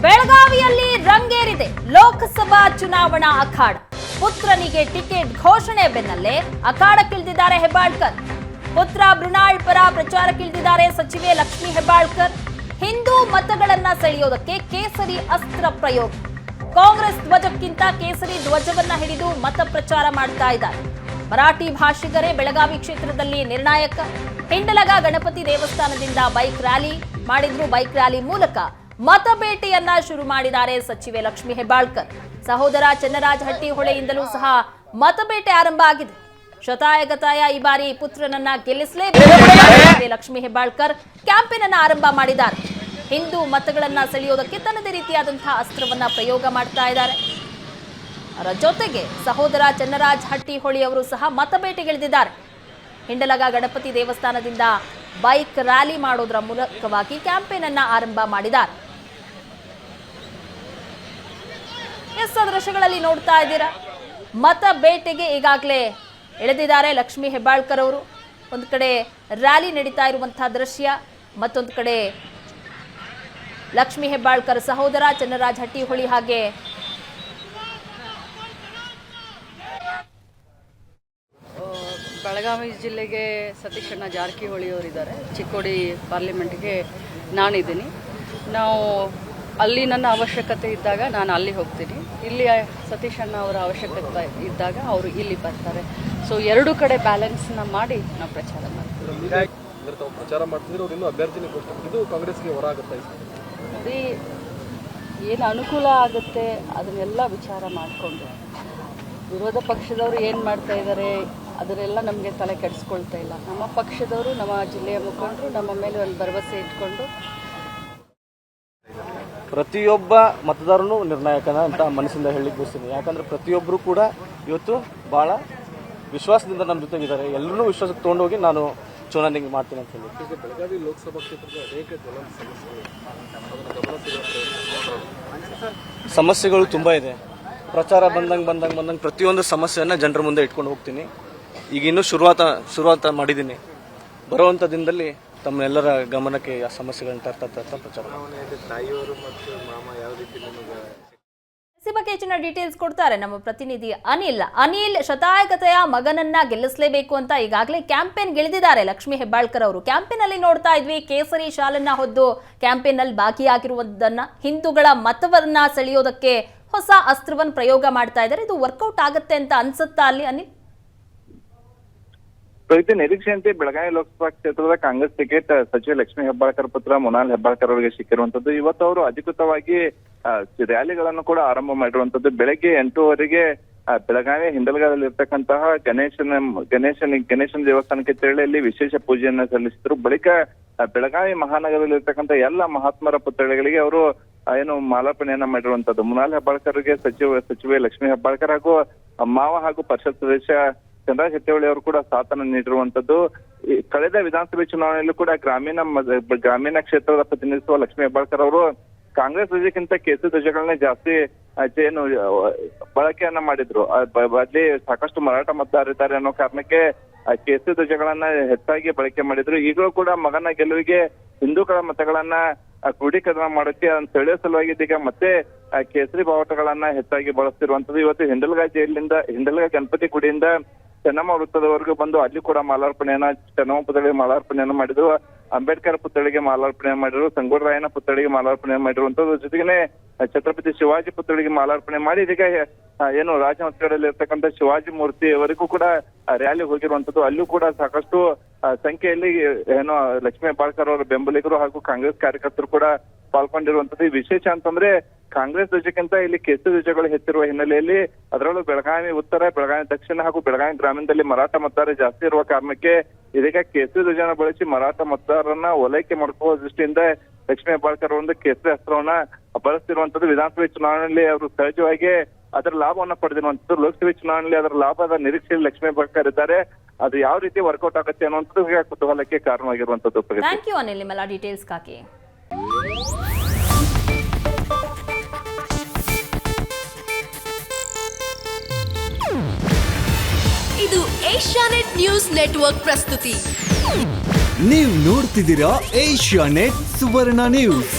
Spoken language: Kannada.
ಬೆಳಗಾವಿಯಲ್ಲಿ ರಂಗೇರಿದೆ ಲೋಕಸಭಾ ಚುನಾವಣಾ ಅಖಾಡ. ಪುತ್ರನಿಗೆ ಟಿಕೆಟ್ ಘೋಷಣೆ ಬೆನ್ನಲ್ಲೇ ಅಖಾಡಕ್ಕಿಳಿದಿದ್ದಾರೆ ಹೆಬ್ಬಾಳ್ಕರ್. ಪುತ್ರ ಮೃಣಾಲ್ ಪರ ಪ್ರಚಾರಕ್ಕಿಳಿದಿದ್ದಾರೆ ಸಚಿವೆ ಲಕ್ಷ್ಮೀ ಹೆಬ್ಬಾಳ್ಕರ್. ಹಿಂದೂ ಮತಗಳನ್ನ ಸೆಳೆಯೋದಕ್ಕೆ ಕೇಸರಿ ಅಸ್ತ್ರ ಪ್ರಯೋಗ. ಕಾಂಗ್ರೆಸ್ ಧ್ವಜಕ್ಕಿಂತ ಕೇಸರಿ ಧ್ವಜವನ್ನ ಹಿಡಿದು ಮತ ಪ್ರಚಾರ ಮಾಡ್ತಾ ಇದ್ದಾರೆ. ಮರಾಠಿ ಭಾಷಿಗರೇ ಬೆಳಗಾವಿ ಕ್ಷೇತ್ರದಲ್ಲಿ ನಿರ್ಣಾಯಕ. ಹಿಂಡಲಗ ಗಣಪತಿ ದೇವಸ್ಥಾನದಿಂದ ಬೈಕ್ ರ್ಯಾಲಿ ಮಾಡಿದ್ರು. ಬೈಕ್ ರ್ಯಾಲಿ ಮೂಲಕ ಮತಬೇಟೆಯನ್ನ ಶುರು ಮಾಡಿದ್ದಾರೆ ಸಚಿವೆ ಲಕ್ಷ್ಮೀ ಹೆಬ್ಬಾಳ್ಕರ್. ಸಹೋದರ ಚನ್ನರಾಜ ಹಟ್ಟಿಹೊಳೆಯಿಂದಲೂ ಸಹ ಮತಬೇಟೆ ಆರಂಭ ಆಗಿದೆ. ಶತಾಯಗತಾಯ ಈ ಬಾರಿ ಪುತ್ರನನ್ನ ಗೆಲ್ಲಿಸಲೇಬೇಕು. ಲಕ್ಷ್ಮೀ ಹೆಬ್ಬಾಳ್ಕರ್ ಕ್ಯಾಂಪೇನ್ ಅನ್ನ ಆರಂಭ ಮಾಡಿದ್ದಾರೆ. ಹಿಂದೂ ಮತಗಳನ್ನ ಸೆಳೆಯೋದಕ್ಕೆ ತನ್ನದೇ ರೀತಿಯಾದಂತಹ ಅಸ್ತ್ರವನ್ನ ಪ್ರಯೋಗ ಮಾಡ್ತಾ ಇದ್ದಾರೆ. ಅವರ ಜೊತೆಗೆ ಸಹೋದರ ಚನ್ನರಾಜ್ ಹಟ್ಟಿಹೊಳಿ ಅವರು ಸಹ ಮತಬೇಟೆಗಿಳಿದಿದ್ದಾರೆ. ಹಿಂಡಲಗ ಗಣಪತಿ ದೇವಸ್ಥಾನದಿಂದ ಬೈಕ್ ರ್ಯಾಲಿ ಮಾಡೋದರ ಮೂಲಕವಾಗಿ ಕ್ಯಾಂಪೇನ್ ಅನ್ನ ಆರಂಭ ಮಾಡಿದ್ದಾರೆ. ದೃಶ್ಯಗಳಲ್ಲಿ ನೋಡ್ತಾ ಇದ್ದೀರಾ, ಮತ ಬೇಟೆಗೆ ಈಗಾಗಲೇ ಇಳಿದಿದ್ದಾರೆ ಲಕ್ಷ್ಮೀ ಹೆಬ್ಬಾಳ್ಕರ್ ಅವರು. ಒಂದು ಕಡೆ ರ್ಯಾಲಿ ನಡೀತಾ ಇರುವಂತಹ ದೃಶ್ಯ, ಮತ್ತೊಂದು ಕಡೆ ಲಕ್ಷ್ಮೀ ಹೆಬ್ಬಾಳ್ಕರ್ ಸಹೋದರ ಚನ್ನರಾಜ್ ಹಟ್ಟಿಹೊಳಿ ಹಾಗೆ ಬೆಳಗಾವಿ ಜಿಲ್ಲೆಗೆ ಸತೀಶ್ ಅಣ್ಣ ಜಾರಕಿಹೊಳಿ ಅವರಿದ್ದಾರೆ. ಚಿಕ್ಕೋಡಿ ಪಾರ್ಲಿಮೆಂಟ್ಗೆ ನಾನಿದ್ದೀನಿ. ನಾವು ಅಲ್ಲಿ ನನ್ನ ಅವಶ್ಯಕತೆ ಇದ್ದಾಗ ನಾನು ಅಲ್ಲಿ ಹೋಗ್ತೀನಿ, ಇಲ್ಲಿ ಸತೀಶ್ ಅಣ್ಣ ಅವರ ಅವಶ್ಯಕತೆ ಇದ್ದಾಗ ಅವರು ಇಲ್ಲಿ ಬರ್ತಾರೆ. ಸೊ ಎರಡೂ ಕಡೆ ಬ್ಯಾಲೆನ್ಸ್ನ ಮಾಡಿ ನಾವು ಪ್ರಚಾರ ಮಾಡ್ತೀವಿ. ನೋಡಿ, ಏನು ಅನುಕೂಲ ಆಗುತ್ತೆ ಅದನ್ನೆಲ್ಲ ವಿಚಾರ ಮಾಡಿಕೊಂಡು ವಿರೋಧ ಪಕ್ಷದವರು ಏನು ಮಾಡ್ತಾ ಇದ್ದಾರೆ ಅದನ್ನೆಲ್ಲ ನಮಗೆ ತಲೆ ಕೆಡಿಸ್ಕೊಳ್ತಾ ಇಲ್ಲ. ನಮ್ಮ ಪಕ್ಷದವರು, ನಮ್ಮ ಜಿಲ್ಲೆಯ ಮುಖಂಡರು ನಮ್ಮ ಮೇಲೆ ಒಂದು ಭರವಸೆ ಇಟ್ಕೊಂಡು ಪ್ರತಿಯೊಬ್ಬ ಮತದಾರನು ನಿರ್ಣಾಯಕನ ಅಂತ ಮನಸ್ಸಿಂದ ಹೇಳಲಿಕ್ಕೆ ಬಯಸ್ತೀನಿ. ಯಾಕಂದರೆ ಪ್ರತಿಯೊಬ್ಬರು ಕೂಡ ಇವತ್ತು ಭಾಳ ವಿಶ್ವಾಸದಿಂದ ನಮ್ಮ ಜೊತೆಗಿದ್ದಾರೆ. ಎಲ್ಲರೂ ವಿಶ್ವಾಸಕ್ಕೆ ತೊಗೊಂಡೋಗಿ ನಾನು ಚುನಾವಣೆ ಮಾಡ್ತೀನಿ ಅಂತ ಹೇಳಿ. ಬೆಳಗಾವಿ ಲೋಕಸಭಾ ಕ್ಷೇತ್ರದ ಅನೇಕ ಸಮಸ್ಯೆಗಳು ತುಂಬ ಇದೆ. ಪ್ರಚಾರ ಬಂದಂಗೆ ಪ್ರತಿಯೊಂದು ಸಮಸ್ಯೆಯನ್ನು ಜನರ ಮುಂದೆ ಇಟ್ಕೊಂಡು ಹೋಗ್ತೀನಿ. ಈಗ ಇನ್ನೂ ಶುರುವಾತ ಮಾಡಿದ್ದೀನಿ. ಬರುವಂಥ ದಿನದಲ್ಲಿ ತಮ್ಮೆಲ್ಲರ ಗಮನಕ್ಕೆ ಆ ಸಮಸ್ಯೆಗಳನ್ನ ತರ್ತಾ ಪ್ರಚಾರ. ಈ ಬಗ್ಗೆ ಹೆಚ್ಚಿನ ಡೀಟೇಲ್ಸ್ ಕೊಡ್ತಾರೆ ನಮ್ಮ ಪ್ರತಿನಿಧಿ ಅನಿಲ್. ಶತಾಯಗತೆಯ ಮಗನನ್ನ ಗೆಲ್ಲಿಸಲೇಬೇಕು ಅಂತ ಈಗಾಗಲೇ ಕ್ಯಾಂಪೇನ್ ಗೆಳೆದಿದ್ದಾರೆ ಲಕ್ಷ್ಮೀ ಹೆಬ್ಬಾಳ್ಕರ್ ಅವರು. ಕ್ಯಾಂಪೇನ್ ಅಲ್ಲಿ ನೋಡ್ತಾ ಇದ್ವಿ, ಕೇಸರಿ ಶಾಲನ್ನ ಹೊದ್ದು ಕ್ಯಾಂಪೇನ್ ಅಲ್ಲಿ ಭಾಗಿಯಾಗಿರುವುದನ್ನ, ಹಿಂದೂಗಳ ಮತವನ್ನ ಸೆಳೆಯೋದಕ್ಕೆ ಹೊಸ ಅಸ್ತ್ರವನ್ನು ಪ್ರಯೋಗ ಮಾಡ್ತಾ ಇದ್ದಾರೆ. ಇದು ವರ್ಕೌಟ್ ಆಗುತ್ತೆ ಅಂತ ಅನ್ಸುತ್ತಾ ಅಲ್ಲಿ ಅನಿಲ್? ನಿರೀಕ್ಷೆಯಂತೆ ಬೆಳಗಾವಿ ಲೋಕಸಭಾ ಕ್ಷೇತ್ರದ ಕಾಂಗ್ರೆಸ್ ಟಿಕೆಟ್ ಸಚಿವ ಲಕ್ಷ್ಮೀ ಹೆಬ್ಬಾಳ್ಕರ್ ಪುತ್ರ ಮೃಣಾಲ್ ಹೆಬ್ಬಾಳ್ಕರ್ ಅವರಿಗೆ ಸಿಕ್ಕಿರುವಂತದ್ದು. ಇವತ್ತು ಅವರು ಅಧಿಕೃತವಾಗಿ ರ್ಯಾಲಿಗಳನ್ನು ಕೂಡ ಆರಂಭ ಮಾಡಿರುವಂತದ್ದು. ಬೆಳಗ್ಗೆ 8:00 ಬೆಳಗಾವಿ ಹಿಂಡಲಗದಲ್ಲಿ ಇರ್ತಕ್ಕಂತಹ ಗಣೇಶನ ದೇವಸ್ಥಾನಕ್ಕೆ ತೆರಳಿ ಅಲ್ಲಿ ವಿಶೇಷ ಪೂಜೆಯನ್ನ ಸಲ್ಲಿಸಿದ್ರು. ಬಳಿಕ ಬೆಳಗಾವಿ ಮಹಾನಗರದಲ್ಲಿ ಇರ್ತಕ್ಕಂಥ ಎಲ್ಲ ಮಹಾತ್ಮರ ಪುತ್ಥಳಿಗಳಿಗೆ ಅವರು ಏನು ಮಾಲಾರ್ಪಣೆಯನ್ನ ಮಾಡಿರುವಂತದ್ದು. ಮೃಣಾಲ್ ಹೆಬ್ಬಾಳ್ಕರ್ಗೆ ಸಚಿವೆ ಲಕ್ಷ್ಮೀ ಹೆಬ್ಬಾಳ್ಕರ್ ಹಾಗೂ ಮಾವ ಹಾಗೂ ಪರಿಷತ್ ಸದಸ್ಯ ಚನ್ನರಾಜ್ ಹಟ್ಟಿಹೊಳಿ ಅವರು ಕೂಡ ಸಾಥನ್ನು ನೀಡಿರುವಂತದ್ದು. ಕಳೆದ ವಿಧಾನಸಭೆ ಚುನಾವಣೆಯಲ್ಲೂ ಕೂಡ ಗ್ರಾಮೀಣ ಕ್ಷೇತ್ರದ ಪ್ರತಿನಿಧಿಸುವ ಲಕ್ಷ್ಮೀ ಹೆಬ್ಬಾಳ್ಕರ್ ಅವರು ಕಾಂಗ್ರೆಸ್ ಧ್ವಜಕ್ಕಿಂತ ಕೇಸರಿ ಧ್ವಜಗಳನ್ನೇ ಜಾಸ್ತಿ ಏನು ಬಳಕೆಯನ್ನ ಮಾಡಿದ್ರು. ಅಲ್ಲಿ ಸಾಕಷ್ಟು ಮರಾಠ ಮತದಾರರಿದ್ದಾರೆ ಅನ್ನೋ ಕಾರಣಕ್ಕೆ ಕೇಸರಿ ಧ್ವಜಗಳನ್ನ ಹೆಚ್ಚಾಗಿ ಬಳಕೆ ಮಾಡಿದ್ರು. ಈಗಲೂ ಕೂಡ ಮಗನ ಗೆಲುವಿಗೆ ಹಿಂದೂಗಳ ಮತಗಳನ್ನ ಕ್ರೋಢೀಕರಣ ಮಾಡೋಕೆ ಸೆಳೆಯೋ ಸಲುವಾಗಿ ಇದೀಗ ಮತ್ತೆ ಕೇಸರಿ ಬಾವುಟಗಳನ್ನ ಹೆಚ್ಚಾಗಿ ಬಳಸ್ತಿರುವಂತದ್ದು. ಇವತ್ತು ಹಿಂಡಲಗ ಗಣಪತಿ ಗುಡಿಯಿಂದ ಚೆನ್ನಮ್ಮ ವೃತ್ತದವರೆಗೂ ಬಂದು ಅಲ್ಲಿ ಕೂಡ ಚೆನ್ನಮ್ಮ ಪುತ್ಥಳಿಗೆ ಮಾಲಾರ್ಪಣೆಯನ್ನ ಮಾಡಿದ್ರು. ಅಂಬೇಡ್ಕರ್ ಪುತ್ಥಳಿಗೆ ಮಾಲಾರ್ಪಣೆ ಮಾಡಿದ್ರು. ಸಂಗೊಳ್ರಾಯನ ಪುತ್ಥಳಿಗೆ ಮಾಲಾರ್ಪಣೆ ಮಾಡಿರುವಂತದ್ದು. ಜೊತೆಗೇನೆ ಛತ್ರಪತಿ ಶಿವಾಜಿ ಪುತ್ಥಳಿಗೆ ಮಾಲಾರ್ಪಣೆ ಮಾಡಿ ಇದೀಗ ಏನು ರಾಜಮನೆತನದಲ್ಲಿ ಇರ್ತಕ್ಕಂಥ ಶಿವಾಜಿ ಮೂರ್ತಿವರೆಗೂ ಕೂಡ ರ್ಯಾಲಿ ಹೋಗಿರುವಂತದ್ದು. ಅಲ್ಲೂ ಕೂಡ ಸಾಕಷ್ಟು ಸಂಖ್ಯೆಯಲ್ಲಿ ಏನು ಲಕ್ಷ್ಮೀ ಹೆಬ್ಬಾಳ್ಕರ್ ಅವರ ಬೆಂಬಲಿಗರು ಹಾಗೂ ಕಾಂಗ್ರೆಸ್ ಕಾರ್ಯಕರ್ತರು ಕೂಡ ಪಾಲ್ಗೊಂಡಿರುವಂತದ್ದು. ವಿಶೇಷ ಅಂತಂದ್ರೆ ಕಾಂಗ್ರೆಸ್ ಧ್ವಜಕ್ಕಿಂತ ಇಲ್ಲಿ ಕೇಸರಿ ಧ್ವಜಗಳು ಹೆಚ್ಚಿರುವ ಹಿನ್ನೆಲೆಯಲ್ಲಿ ಅದರಲ್ಲೂ ಬೆಳಗಾವಿ ಉತ್ತರ, ಬೆಳಗಾವಿ ದಕ್ಷಿಣ ಹಾಗೂ ಬೆಳಗಾವಿ ಗ್ರಾಮೀಣದಲ್ಲಿ ಮರಾಠ ಮತದಾರ ಜಾಸ್ತಿ ಇರುವ ಕಾರಣಕ್ಕೆ ಇದೀಗ ಕೇಸರಿ ಧ್ವಜನ ಬಳಸಿ ಮರಾಠ ಮತದಾರರನ್ನ ಓಲೈಕೆ ಮಾಡ್ಕೊಳ್ಳುವ ದೃಷ್ಟಿಯಿಂದ ಲಕ್ಷ್ಮೀ ಹೆಬ್ಬಾಳ್ಕರ್ ಒಂದು ಕೇಸರಿ ಅಸ್ತ್ರವನ್ನ ಬಳಸ್ತಿರುವಂತದ್ದು. ವಿಧಾನಸಭೆ ಚುನಾವಣೆಯಲ್ಲಿ ಅವರು ಸಹಜವಾಗಿ ಅದರ ಲಾಭವನ್ನ ಪಡೆದಿರುವಂತದ್ದು. ಲೋಕಸಭೆ ಚುನಾವಣೆಯಲ್ಲಿ ಅದರ ಲಾಭದ ನಿರೀಕ್ಷೆಯಲ್ಲಿ ಲಕ್ಷ್ಮೀ ಹೆಬ್ಬಾಳ್ಕರ್ ಇದ್ದಾರೆ. ಅದು ಯಾವ ರೀತಿ ವರ್ಕೌಟ್ ಆಗುತ್ತೆ ಅನ್ನುವಂಥದ್ದು ಈಗ ಕುತೂಹಲಕ್ಕೆ ಕಾರಣವಾಗಿರುವಂತದ್ದು. ಥ್ಯಾಂಕ್ ಯು ಅನಿಲ್, ನಿಮ್ಮೆಲ್ಲ ಡೀಟೇಲ್ಸ್ಗಾಗಿ. ಇದು ಏಷ್ಯಾನೆಟ್ ನ್ಯೂಸ್ ನೆಟ್ವರ್ಕ್ ಪ್ರಸ್ತುತಿ. ನೀವು ನೋಡ್ತಿದ್ದೀರಾ ಏಷ್ಯಾನೆಟ್ ಸುವರ್ಣ ನ್ಯೂಸ್.